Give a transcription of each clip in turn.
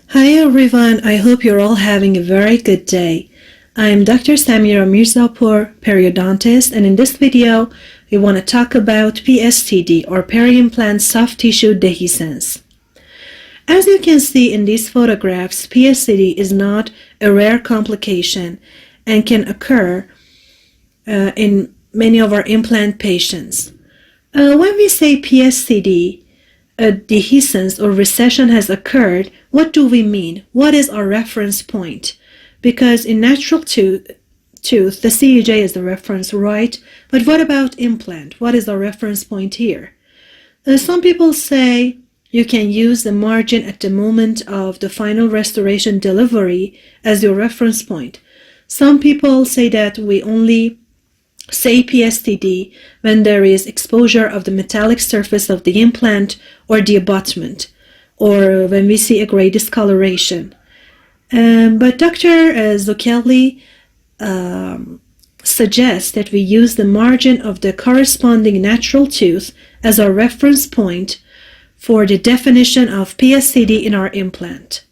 Hi everyone, I hope you're all having a very good day. I'm Dr. Samira Mirzapour, periodontist, and in this video, we want to talk about PSTD or peri-implant soft tissue dehiscence. As you can see in these photographs, PSTD is not a rare complication and can occur in many of our implant patients. When we say PSTD, a dehiscence or recession has occurred, what do we mean? What is our reference point? Because in natural tooth, the CEJ is the reference, right? But what about implant? What is our reference point here? Some people say you can use the margin at the moment of the final restoration delivery as your reference point. Some people say that we only say PSTD when there is exposure of the metallic surface of the implant or the abutment, or when we see a gray discoloration. But Dr. Zucchelli suggests that we use the margin of the corresponding natural tooth as our reference point for the definition of PSTD in our implant.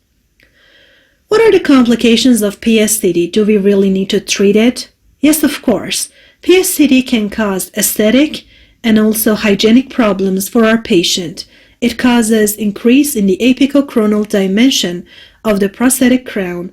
What are the complications of PSTD? Do we really need to treat it? Yes, of course. PSTD can cause aesthetic and also hygienic problems for our patient. It causes increase in the apicochronal dimension of the prosthetic crown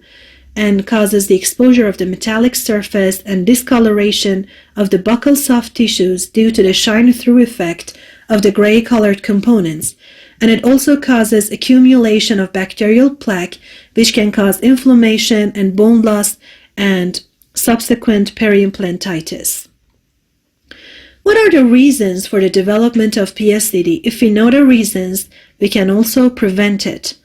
and causes the exposure of the metallic surface and discoloration of the buccal soft tissues due to the shine-through effect of the gray-colored components. And it also causes accumulation of bacterial plaque, which can cause inflammation and bone loss and subsequent peri-implantitis. What are the reasons for the development of PSTD? If we know the reasons, we can also prevent it.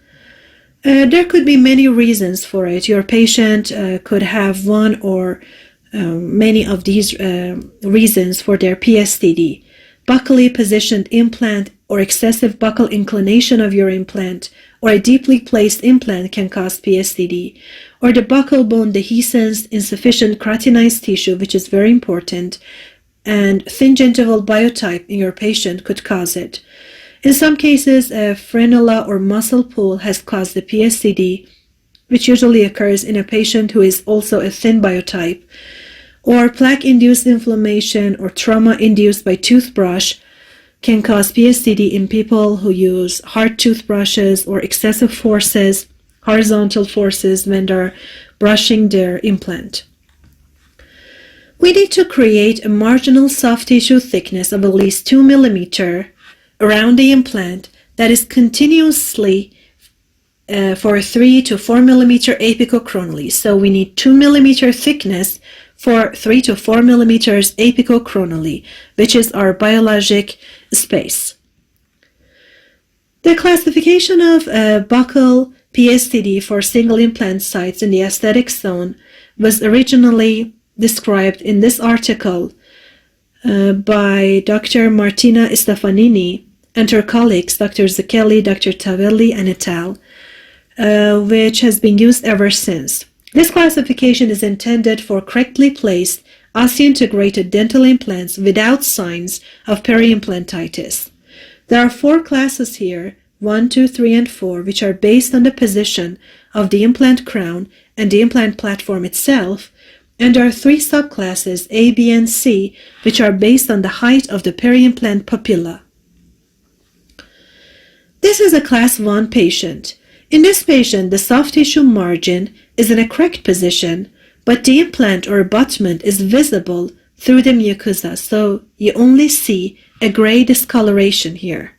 There could be many reasons for it. Your patient could have one or many of these reasons for their PSTD. Buccally positioned implant or excessive buccal inclination of your implant or a deeply placed implant can cause PSTD, or the buccal bone dehiscence, insufficient keratinized tissue, which is very important, and thin gingival biotype in your patient could cause it. In some cases, a frenula or muscle pull has caused the PSTD, which usually occurs in a patient who is also a thin biotype, or plaque-induced inflammation or trauma induced by toothbrush can cause PSTD in people who use hard toothbrushes or excessive forces, horizontal forces when they're brushing their implant. We need to create a marginal soft tissue thickness of at least 2 mm around the implant that is continuously for 3 to 4 mm apicochronally. So we need 2 mm thickness for 3 to 4 mm apicochronally, which is our biologic space. The classification of buccal PSTD for single implant sites in the aesthetic zone was originally described in this article by Dr. Martina Stefanini and her colleagues, Dr. Zucchelli, Dr. Tavelli, and et al., which has been used ever since. This classification is intended for correctly placed osseointegrated dental implants without signs of peri-implantitis. There are 4 classes here, 1, 2, 3, and 4, which are based on the position of the implant crown and the implant platform itself, and there are 3 subclasses, A, B, and C, which are based on the height of the peri-implant papilla. This is a class 1 patient. In this patient, the soft tissue margin is in a correct position, but the implant or abutment is visible through the mucosa, so you only see a gray discoloration here.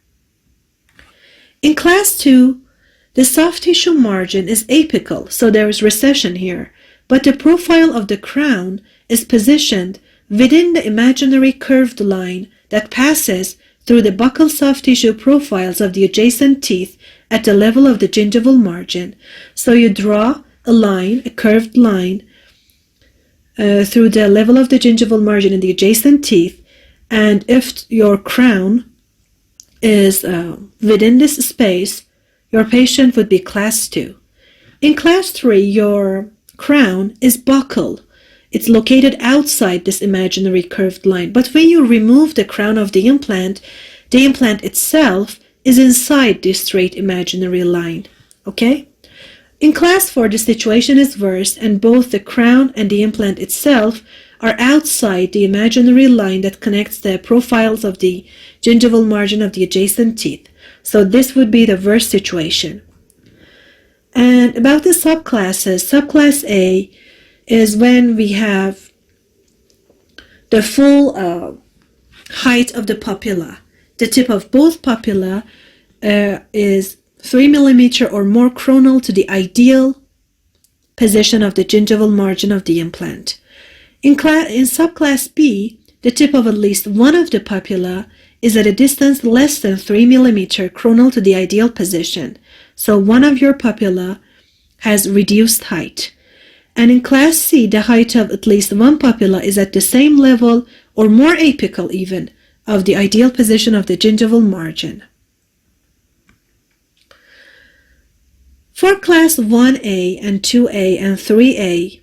In class 2, the soft tissue margin is apical, so there is recession here, but the profile of the crown is positioned within the imaginary curved line that passes through the buccal soft tissue profiles of the adjacent teeth at the level of the gingival margin. So you draw a line, a curved line, through the level of the gingival margin in the adjacent teeth, and if your crown is within this space, your patient would be class 2. In class 3, your crown is buccal. It's located outside this imaginary curved line, but when you remove the crown of the implant itself is inside this straight imaginary line. Okay? In class 4, the situation is worse, and both the crown and the implant itself are outside the imaginary line that connects the profiles of the gingival margin of the adjacent teeth. So this would be the worst situation. And about the subclasses, subclass A is when we have the full height of the papilla. The tip of both papilla is 3 millimeter or more coronal to the ideal position of the gingival margin of the implant. In subclass B, the tip of at least one of the papilla is at a distance less than 3 millimeter coronal to the ideal position. So one of your papilla has reduced height. And in class C, the height of at least one papilla is at the same level or more apical even of the ideal position of the gingival margin. For class 1A and 2A and 3A,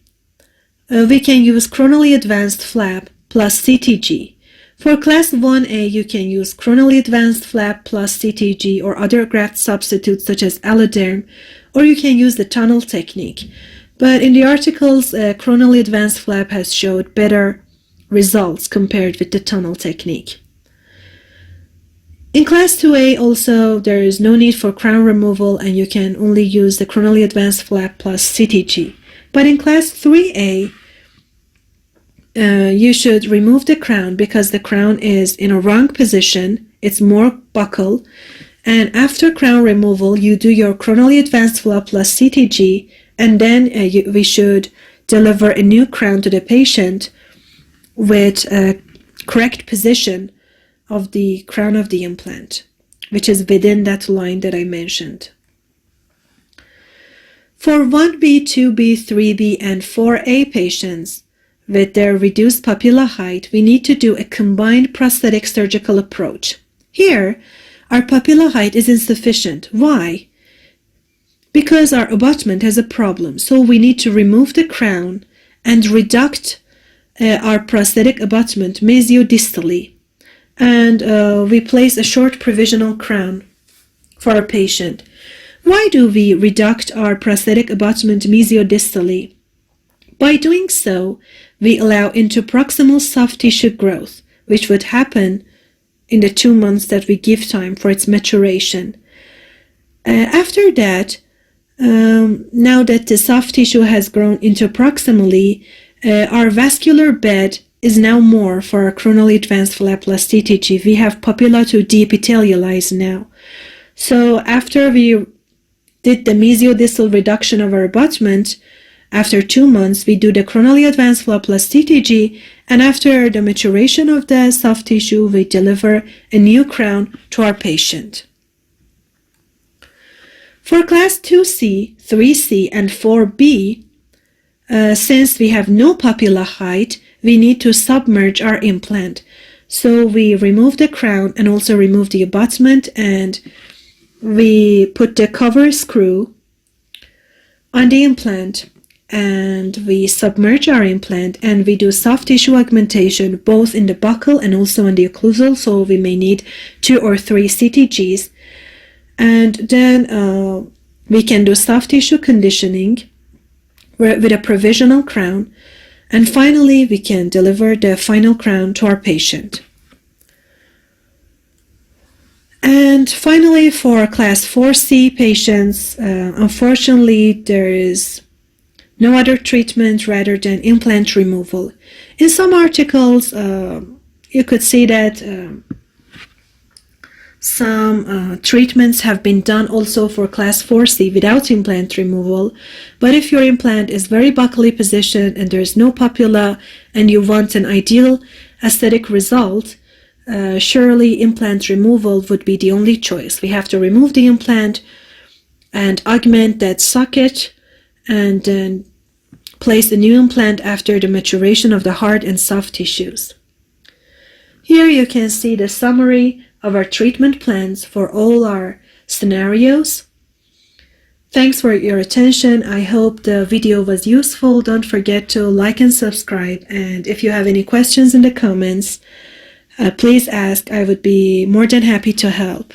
we can use coronally advanced flap plus CTG. For class 1A, you can use coronally advanced flap plus CTG or other graft substitutes such as alloderm, or you can use the tunnel technique. But in the articles, coronally advanced flap has showed better results compared with the tunnel technique. In class 2A also, there is no need for crown removal and you can only use the coronally advanced flap plus CTG. But in class 3A, you should remove the crown because the crown is in a wrong position. It's more buccal. And after crown removal, you do your coronally advanced flap plus CTG, and then we should deliver a new crown to the patient with a correct position of the crown of the implant, which is within that line that I mentioned. For 1B, 2B, 3B, and 4A patients with their reduced papilla height, we need to do a combined prosthetic surgical approach. Here, our papilla height is insufficient. Why? Because our abutment has a problem, so we need to remove the crown and reduct our prosthetic abutment mesiodistally. And we place a short provisional crown for our patient. Why do we reduct our prosthetic abutment mesiodistally? By doing so, we allow interproximal soft tissue growth, which would happen in the 2 months that we give time for its maturation. After that, now that the soft tissue has grown interproximally, our vascular bed is now more for our coronally advanced flap plus CTG. We have papilla to deepithelialize now. So after we did the mesiodistal reduction of our abutment, after 2 months, we do the coronally advanced flap plus CTG, and after the maturation of the soft tissue, we deliver a new crown to our patient. For class 2C, 3C, and 4B, since we have no papilla height, we need to submerge our implant. So we remove the crown and also remove the abutment, and we put the cover screw on the implant, and we submerge our implant, and we do soft tissue augmentation both in the buccal and also in the occlusal, so we may need 2 or 3 CTGs. And then we can do soft tissue conditioning with a provisional crown. And finally, we can deliver the final crown to our patient. And finally, for class 4C patients, unfortunately, there is no other treatment rather than implant removal. In some articles, you could see that some treatments have been done also for class 4C without implant removal. But if your implant is very buccally positioned and there's no papilla and you want an ideal aesthetic result, surely implant removal would be the only choice. We have to remove the implant and augment that socket and then place a new implant after the maturation of the hard and soft tissues. Here you can see the summary of our treatment plans for all our scenarios. Thanks for your attention. I hope the video was useful. Don't forget to like and subscribe. And if you have any questions in the comments, please ask. I would be more than happy to help.